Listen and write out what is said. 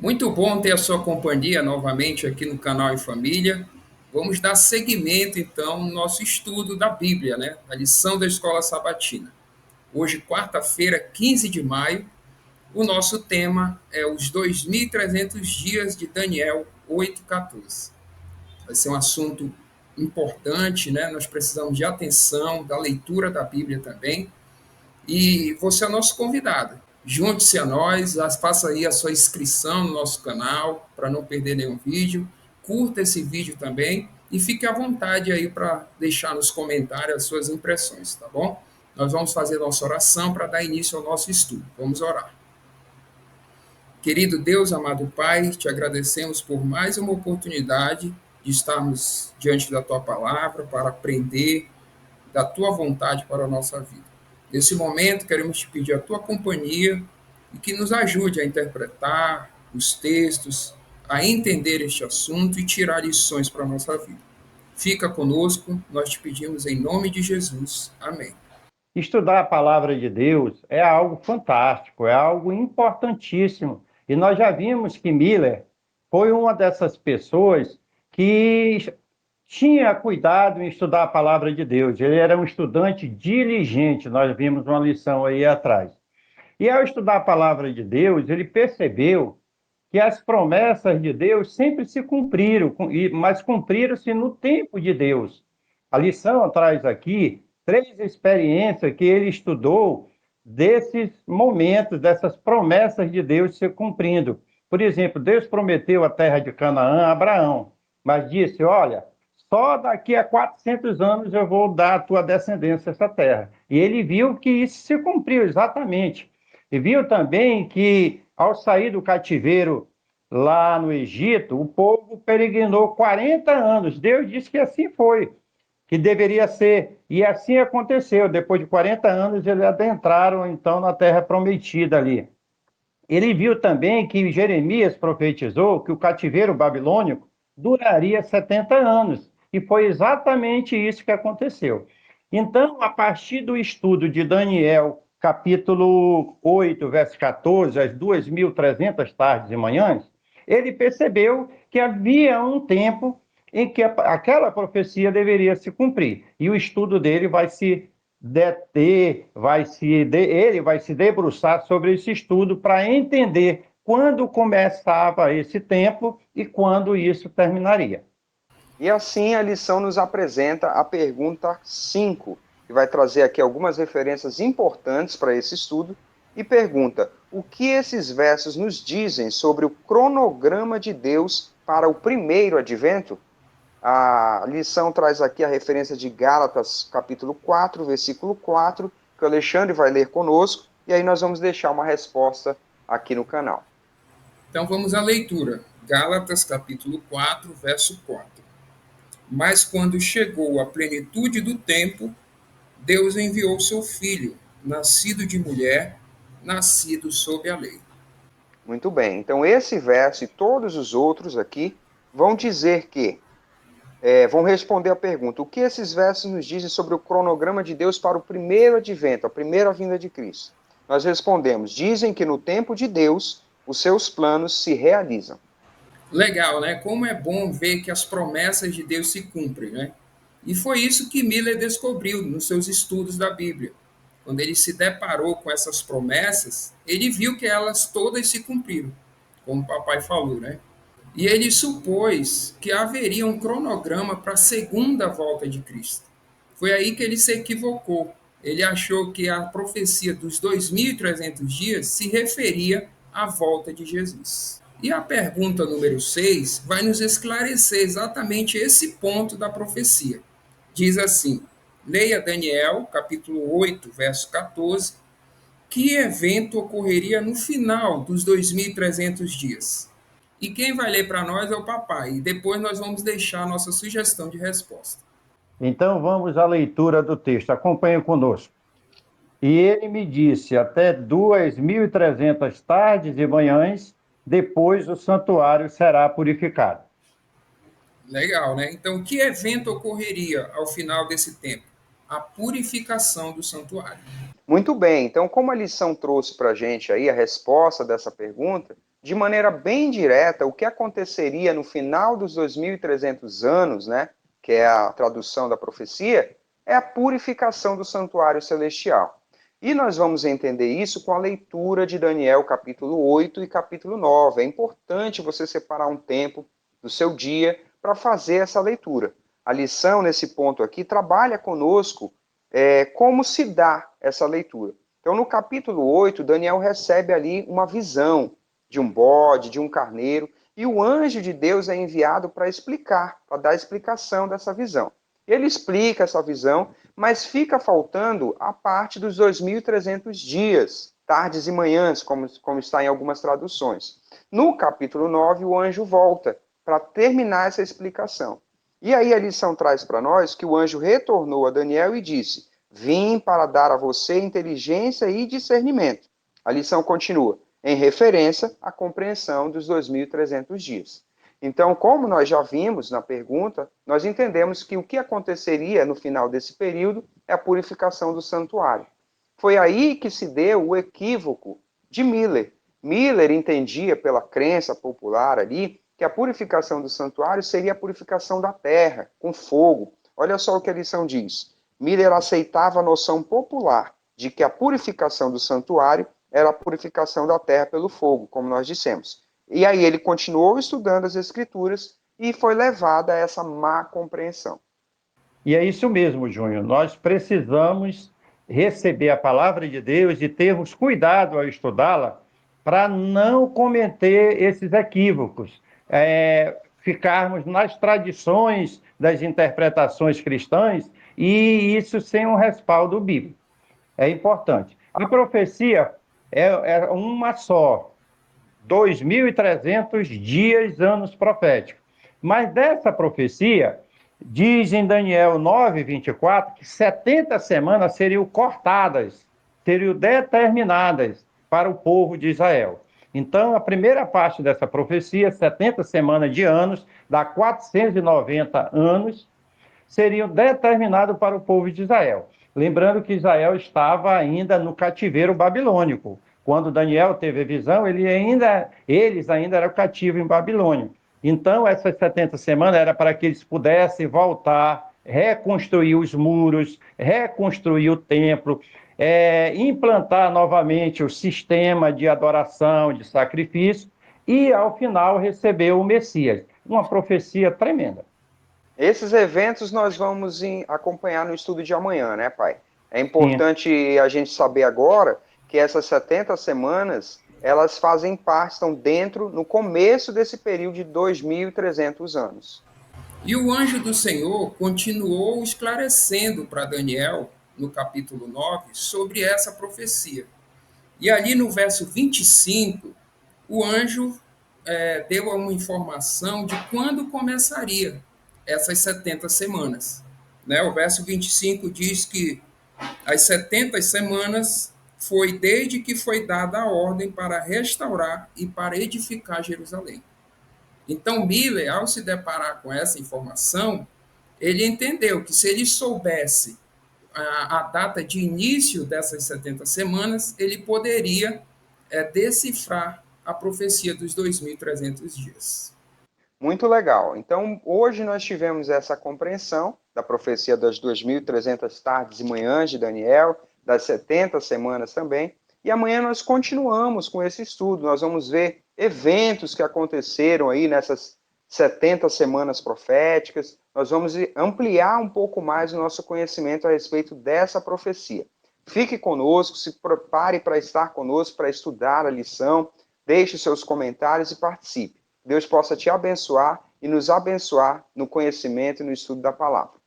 Muito bom ter a sua companhia novamente aqui no canal Em Família. Vamos dar seguimento, então, no nosso estudo da Bíblia, né? A lição da Escola Sabatina. Hoje, quarta-feira, 15 de maio, o nosso tema é os 2.300 dias de Daniel 8:14. Vai ser um assunto importante, né? Nós precisamos de atenção, da leitura da Bíblia também. E você é o nosso convidado. Junte-se a nós, faça aí a sua inscrição no nosso canal para não perder nenhum vídeo. Curta esse vídeo também e fique à vontade aí para deixar nos comentários as suas impressões, tá bom? Nós vamos fazer nossa oração para dar início ao nosso estudo. Vamos orar. Querido Deus, amado Pai, te agradecemos por mais uma oportunidade de estarmos diante da tua palavra para aprender da tua vontade para a nossa vida. Nesse momento, queremos te pedir a tua companhia e que nos ajude a interpretar os textos, a entender este assunto e tirar lições para a nossa vida. Fica conosco, nós te pedimos em nome de Jesus. Amém. Estudar a palavra de Deus é algo fantástico, é algo importantíssimo. E nós já vimos que Miller foi uma dessas pessoas que tinha cuidado em estudar a palavra de Deus. Ele era um estudante diligente, nós vimos uma lição aí atrás. E ao estudar a palavra de Deus, ele percebeu que as promessas de Deus sempre se cumpriram, mas cumpriram-se no tempo de Deus. A lição traz aqui três experiências que ele estudou desses momentos, dessas promessas de Deus se cumprindo. Por exemplo, Deus prometeu a terra de Canaã a Abraão, mas disse: olha, só daqui a 400 anos eu vou dar à tua descendência essa terra. E ele viu que isso se cumpriu exatamente. E viu também que, ao sair do cativeiro lá no Egito, o povo peregrinou 40 anos. Deus disse que assim foi, que deveria ser. E assim aconteceu. Depois de 40 anos, eles adentraram, então, na terra prometida ali. Ele viu também que Jeremias profetizou que o cativeiro babilônico duraria 70 anos. E foi exatamente isso que aconteceu. Então, a partir do estudo de Daniel, capítulo 8, verso 14, as 2.300 tardes e manhãs, ele percebeu que havia um tempo em que aquela profecia deveria se cumprir. E o estudo dele vai se deter, ele vai se debruçar sobre esse estudo para entender quando começava esse tempo e quando isso terminaria. E assim a lição nos apresenta a pergunta 5, que vai trazer aqui algumas referências importantes para esse estudo, e pergunta: o que esses versos nos dizem sobre o cronograma de Deus para o primeiro advento? A lição traz aqui a referência de Gálatas, capítulo 4, versículo 4, que o Alexandre vai ler conosco, e aí nós vamos deixar uma resposta aqui no canal. Então vamos à leitura. Gálatas capítulo 4, verso 4. Mas quando chegou a plenitude do tempo, Deus enviou seu filho, nascido de mulher, nascido sob a lei. Muito bem, então esse verso e todos os outros aqui vão dizer que, vão responder a pergunta: o que esses versos nos dizem sobre o cronograma de Deus para o primeiro advento, a primeira vinda de Cristo? Nós respondemos: dizem que no tempo de Deus os seus planos se realizam. Legal, né? Como é bom ver que as promessas de Deus se cumprem, né? E foi isso que Miller descobriu nos seus estudos da Bíblia. Quando ele se deparou com essas promessas, ele viu que elas todas se cumpriram, como o papai falou, né? E ele supôs que haveria um cronograma para a segunda volta de Cristo. Foi aí que ele se equivocou. Ele achou que a profecia dos 2.300 dias se referia à volta de Jesus. E a pergunta número 6 vai nos esclarecer exatamente esse ponto da profecia. Diz assim: leia Daniel, capítulo 8, verso 14. Que evento ocorreria no final dos 2.300 dias? E quem vai ler para nós é o papai. E depois nós vamos deixar a nossa sugestão de resposta. Então vamos à leitura do texto. Acompanhe conosco. E ele me disse: até 2.300 tardes e manhãs, depois o santuário será purificado. Legal, né? Então, que evento ocorreria ao final desse tempo? A purificação do santuário. Muito bem, então como a lição trouxe para a gente aí a resposta dessa pergunta, de maneira bem direta, o que aconteceria no final dos 2300 anos, né, que é a tradução da profecia, é a purificação do santuário celestial. E nós vamos entender isso com a leitura de Daniel capítulo 8 e capítulo 9. É importante você separar um tempo do seu dia para fazer essa leitura. A lição, nesse ponto aqui, trabalha conosco como se dá essa leitura. Então, no capítulo 8, Daniel recebe ali uma visão de um bode, de um carneiro, e o anjo de Deus é enviado para explicar, para dar explicação dessa visão. Ele explica essa visão, mas fica faltando a parte dos 2.300 dias, tardes e manhãs, como está em algumas traduções. No capítulo 9, o anjo volta para terminar essa explicação. E aí a lição traz para nós que o anjo retornou a Daniel e disse: vim para dar a você inteligência e discernimento. A lição continua, em referência à compreensão dos 2.300 dias. Então, como nós já vimos na pergunta, nós entendemos que o que aconteceria no final desse período é a purificação do santuário. Foi aí que se deu o equívoco de Miller. Miller entendia, pela crença popular ali, que a purificação do santuário seria a purificação da terra, com fogo. Olha só o que a lição diz. Miller aceitava a noção popular de que a purificação do santuário era a purificação da terra pelo fogo, como nós dissemos. E aí ele continuou estudando as Escrituras e foi levado a essa má compreensão. E é isso mesmo, Júnior. Nós precisamos receber a palavra de Deus e termos cuidado ao estudá-la para não cometer esses equívocos, ficarmos nas tradições das interpretações cristãs e isso sem um respaldo bíblico. É importante. A profecia é uma só, 2.300 dias, anos proféticos. Mas dessa profecia, diz em Daniel 9:24, que 70 semanas seriam cortadas, seriam determinadas para o povo de Israel. Então, a primeira parte dessa profecia, 70 semanas de anos, dá 490 anos, seriam determinados para o povo de Israel. Lembrando que Israel estava ainda no cativeiro babilônico. Quando Daniel teve a visão, eles ainda eram cativos em Babilônia. Então, essas 70 semanas era para que eles pudessem voltar, reconstruir os muros, reconstruir o templo, implantar novamente o sistema de adoração, de sacrifício, e, ao final, receber o Messias. Uma profecia tremenda. Esses eventos nós vamos acompanhar no estudo de amanhã, né, pai? É Sim. importante a gente saber agora que essas 70 semanas, elas fazem parte, estão dentro, no começo desse período de 2.300 anos. E o anjo do Senhor continuou esclarecendo para Daniel, no capítulo 9, sobre essa profecia. E ali no verso 25, o anjo deu uma informação de quando começaria essas 70 semanas. Né? O verso 25 diz que as 70 semanas foi desde que foi dada a ordem para restaurar e para edificar Jerusalém. Então, Miller, ao se deparar com essa informação, ele entendeu que se ele soubesse a data de início dessas 70 semanas, ele poderia decifrar a profecia dos 2.300 dias. Muito legal. Então, hoje nós tivemos essa compreensão da profecia das 2.300 tardes e manhãs de Daniel, das 70 semanas também, e amanhã nós continuamos com esse estudo. Nós vamos ver eventos que aconteceram aí nessas 70 semanas proféticas. Nós vamos ampliar um pouco mais o nosso conhecimento a respeito dessa profecia. Fique conosco, se prepare para estar conosco, para estudar a lição, deixe seus comentários e participe. Deus possa te abençoar e nos abençoar no conhecimento e no estudo da palavra.